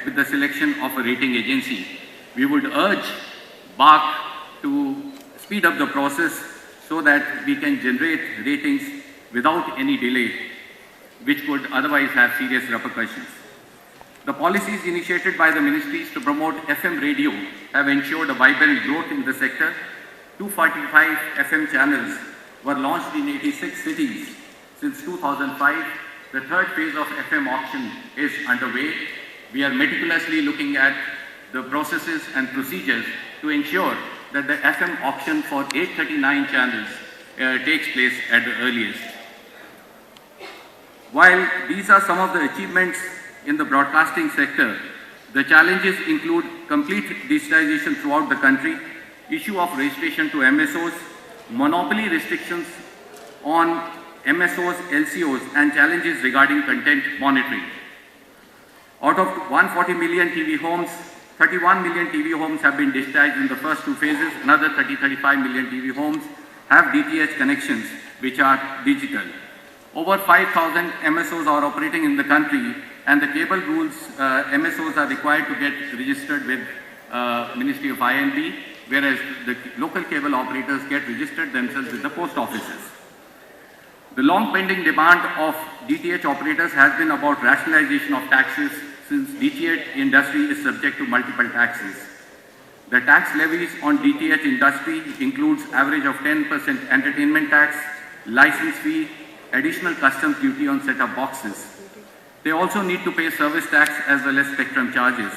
with the selection of a rating agency. We would urge BARC to speed up the process so that we can generate ratings without any delay, which could otherwise have serious repercussions. The policies initiated by the ministries to promote FM radio have ensured a vibrant growth in the sector. 245 FM channels were launched in 86 cities since 2005. The third phase of FM auction is underway. We are meticulously looking at the processes and procedures to ensure that the FM auction for 839 channels takes place at the earliest. While these are some of the achievements in the broadcasting sector, the challenges include complete digitization throughout the country, issue of registration to MSOs, monopoly restrictions on MSOs, LCOs, and challenges regarding content monitoring. Out of 140 million TV homes, 31 million TV homes have been digitized in the first two phases. Another 30-35 million TV homes have DTH connections which are digital. Over 5,000 MSOs are operating in the country, and the cable rules, MSOs are required to get registered with Ministry of INB, whereas the local cable operators get registered themselves with the post offices. The long pending demand of DTH operators has been about rationalization of taxes, since DTH industry is subject to multiple taxes. The tax levies on DTH industry includes average of 10% entertainment tax, license fee, additional customs duty on set-up boxes. They also need to pay service tax as well as spectrum charges.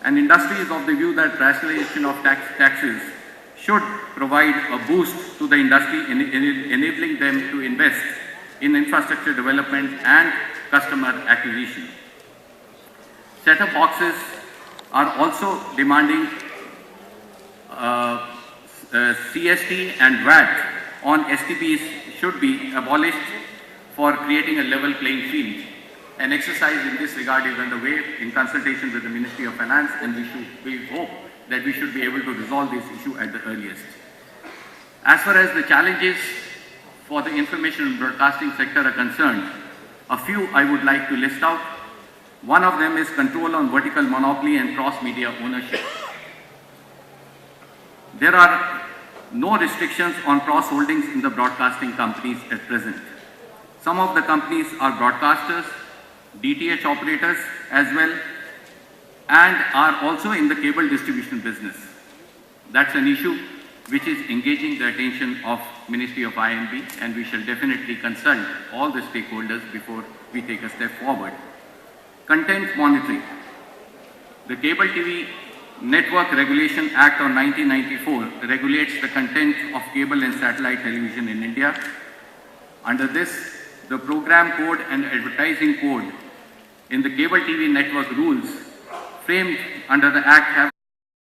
And industry is of the view that rationalization of taxes should provide a boost to the industry, enabling them to invest in infrastructure development and customer acquisition. Set-up boxes are also demanding CST and VAT on STBs should be abolished for creating a level playing field. An exercise in this regard is underway in consultation with the Ministry of Finance, and we hope that we should be able to resolve this issue at the earliest. As far as the challenges for the information and broadcasting sector are concerned, a few I would like to list out. One of them is control on vertical monopoly and cross-media ownership. There are no restrictions on cross-holdings in the broadcasting companies at present. Some of the companies are broadcasters, DTH operators as well, and are also in the cable distribution business. That's an issue which is engaging the attention of Ministry of INB, and we shall definitely consult all the stakeholders before we take a step forward. Content monitoring. The Cable TV Network Regulation Act of 1994 regulates the content of cable and satellite television in India. Under this, the program code and advertising code in the cable TV network rules framed under the Act have